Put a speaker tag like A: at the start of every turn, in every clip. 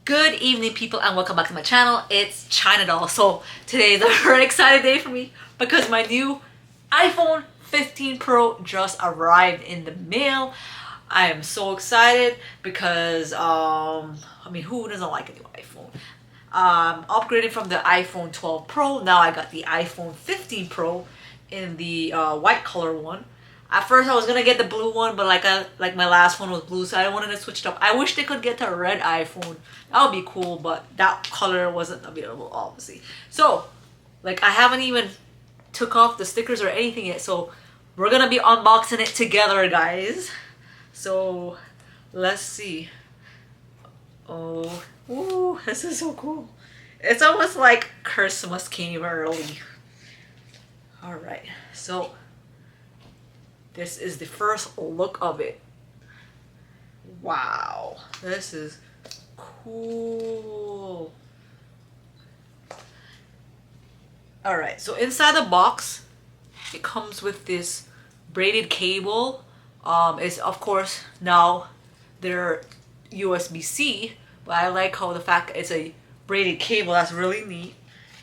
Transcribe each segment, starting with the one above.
A: Good evening, people, and welcome back to my channel. It's China Doll. So today is a very exciting day for me because my new iPhone 15 Pro just arrived in the mail. I am so excited because I mean, who doesn't like a new iPhone? Upgraded from the iPhone 12 Pro. Now I got the iPhone 15 Pro in the white color one. At first I was gonna get the blue one, but like my last one was blue, so I wanted to switch it up. I wish they could get a red iPhone. That would be cool, but that color wasn't available, obviously. So, like, I haven't even took off the stickers or anything yet, so we're gonna be unboxing it together, guys. So, let's see. Oh, ooh, this is so cool. It's almost like Christmas came early. Alright, so this is the first look of it. Wow, this is cool. Alright, so inside the box, it comes with this braided cable. It's of course now they're USB-C, but I like how the fact it's a braided cable. That's really neat.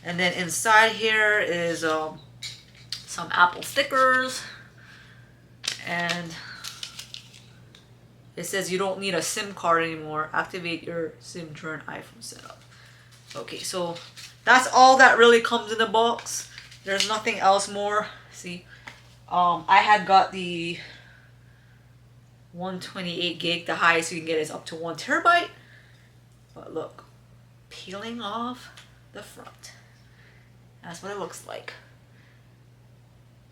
A: And then inside here is some Apple stickers. And it says you don't need a SIM card anymore. Activate your SIM during iPhone setup. Okay, so that's all that really comes in the box. There's nothing else more. See, I had got the 128 gig. The highest you can get is up to 1 terabyte. But look, peeling off the front. That's what it looks like.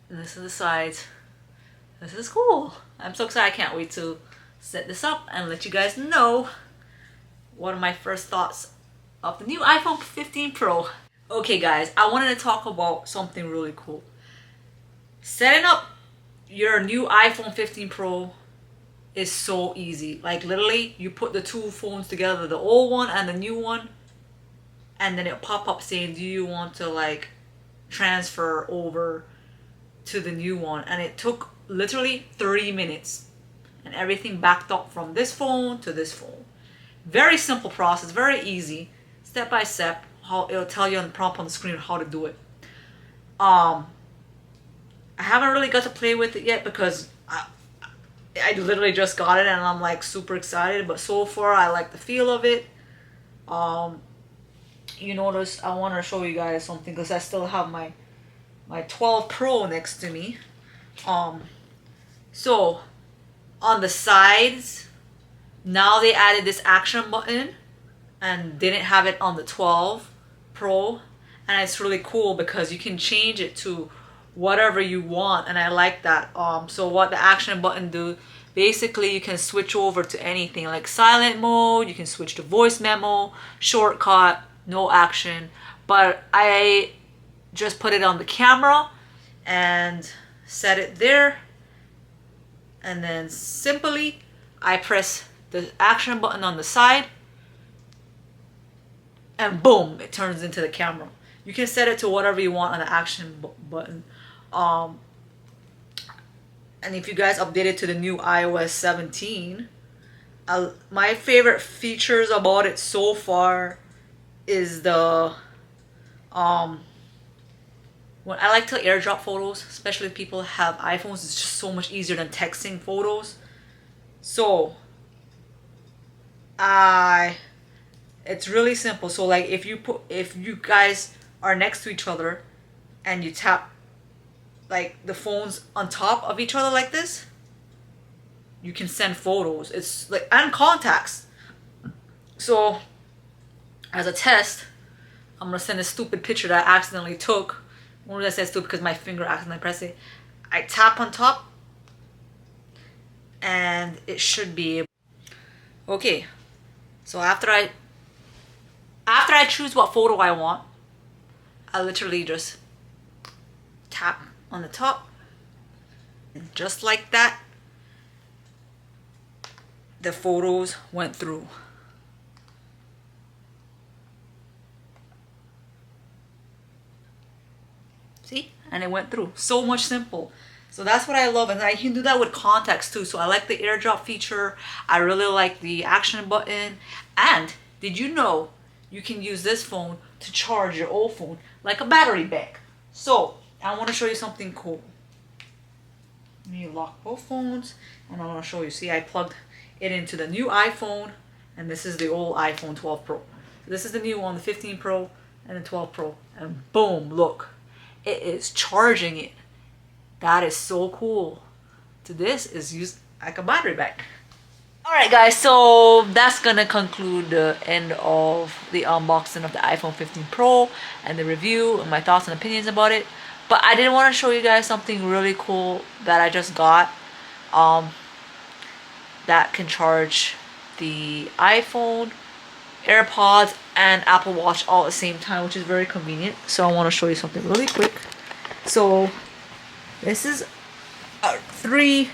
A: And this is the sides. This is cool. I'm so excited. I can't wait to set this up and let you guys know what are my first thoughts of the new iPhone 15 Pro. Okay guys, I wanted to talk about something really cool. Setting up your new iPhone 15 Pro is so easy. Like literally, you put the two phones together, the old one and the new one, and then it'll pop up saying, do you want to like transfer over to the new one? And it took literally 30 minutes and everything backed up from this phone to this phone. Very simple process, very easy, step by step. How it'll tell you on the prompt on the screen how to do it. I haven't really got to play with it yet because I literally just got it and I'm like super excited, but so far I like the feel of it. You notice I want to show you guys something because I still have my 12 Pro next to me. So on the sides, now they added this action button and didn't have it on the 12 Pro, and it's really cool because you can change it to whatever you want, and I like that. So what the action button do, basically you can switch over to anything like silent mode, you can switch to voice memo, shortcut, no action, but I just put it on the camera and set it there, and then simply I press the action button on the side and boom, it turns into the camera. You can set it to whatever you want on the action button. And if you guys updated to the new iOS 17, my favorite features about it so far is the when I like to airdrop photos, especially if people have iPhones. It's just so much easier than texting photos. So it's really simple. So like if you guys are next to each other and you tap like the phones on top of each other like this, you can send photos. It's like, and contacts. So as a test, I'm gonna send a stupid picture that I accidentally took. Why did I say stupid? Because my finger accidentally pressed it. I tap on top and it should be able. Okay, so after I choose what photo I want, I literally just tap on the top, and just like that, the photos went through. See? And it went through. So much simple. So that's what I love, and I can do that with contacts too. So I like the airdrop feature. I really like the action button, and Did you know you can use this phone to charge your old phone like a battery bank? So I want to show you something cool. Let me lock both phones and I want to show you. See, I plugged it into the new iPhone and this is the old iPhone 12 Pro. So this is the new one, the 15 Pro and the 12 Pro. And boom, look, it is charging it. That is so cool. So this is used like a battery bank. Alright guys, so that's gonna conclude the end of the unboxing of the iPhone 15 Pro and the review and my thoughts and opinions about it. But I did want to show you guys something really cool that I just got that can charge the iPhone, AirPods, and Apple Watch all at the same time, which is very convenient. So I want to show you something really quick. So this is a 3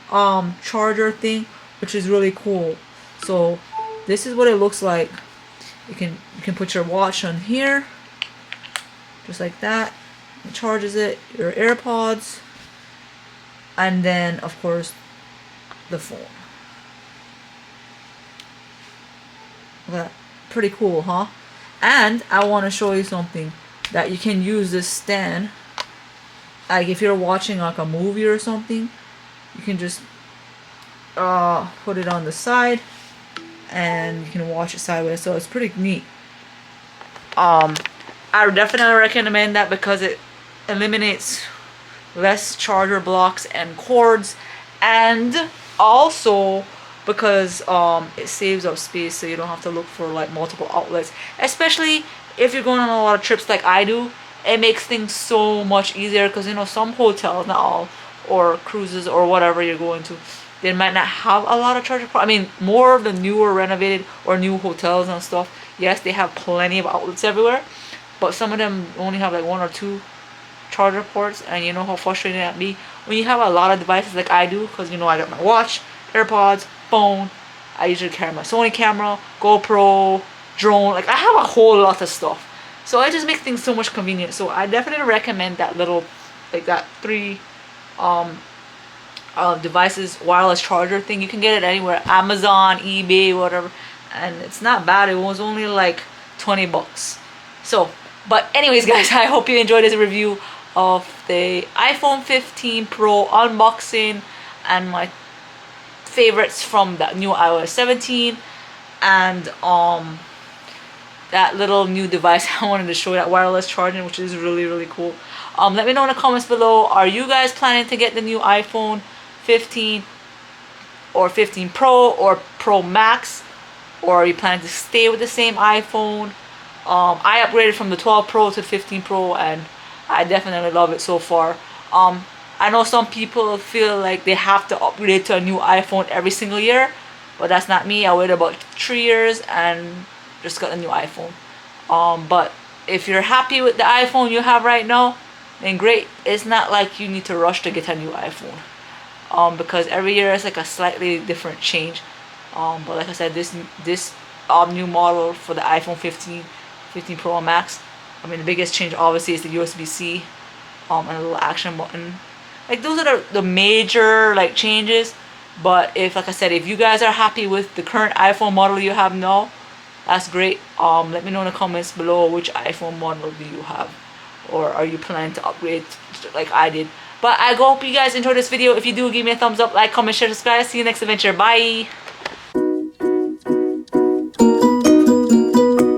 A: charger thing, which is really cool. So this is what it looks like. You can put your watch on here, just like that. It charges it, your AirPods, and then of course the phone. Look at that. Pretty cool, huh? And I want to show you something that you can use this stand. Like if you're watching like a movie or something, you can just put it on the side and you can watch it sideways. So it's pretty neat. I would definitely recommend that because it eliminates less charger blocks and cords, and also because it saves up space, so you don't have to look for like multiple outlets, especially if you're going on a lot of trips like I do. It makes things so much easier because, you know, some hotels, not all, or cruises or whatever you're going to, they might not have a lot of charger ports. I mean, more of the newer renovated or new hotels and stuff, yes, they have plenty of outlets everywhere, but some of them only have like 1 or 2 charger ports, and you know how frustrating that be when you have a lot of devices like I do, because, you know, I got my watch, AirPods, phone, I usually carry my Sony camera, GoPro, drone, like I have a whole lot of stuff. So it just makes things so much convenient. So I definitely recommend that little, like that 3 devices wireless charger thing. You can get it anywhere, Amazon, eBay, whatever, and it's not bad. It was only like 20 bucks. So, but anyways guys, I hope you enjoyed this review of the iPhone 15 Pro unboxing and my favorites from the new iOS 17 and that little new device I wanted to show you, that wireless charging, which is really cool. Let me know in the comments below, are you guys planning to get the new iPhone 15 or 15 Pro or Pro Max, or are you planning to stay with the same iPhone? I upgraded from the 12 Pro to the 15 Pro and I definitely love it so far. I know some people feel like they have to upgrade to a new iPhone every single year, but that's not me. I waited about 3 years and just got a new iPhone. But if you're happy with the iPhone you have right now, then great. It's not like you need to rush to get a new iPhone, because every year it's like a slightly different change. But like I said, this new model for the iPhone 15 Pro Max, I mean, the biggest change obviously is the USB-C and a little action button. Like those are the major like changes. But if, like I said, if you guys are happy with the current iPhone model you have now, that's great. Let me know in the comments below which iPhone model do you have, or are you planning to upgrade like I did. But I hope you guys enjoyed this video. If you do, give me a thumbs up, like, comment, share, subscribe. See you next adventure. Bye.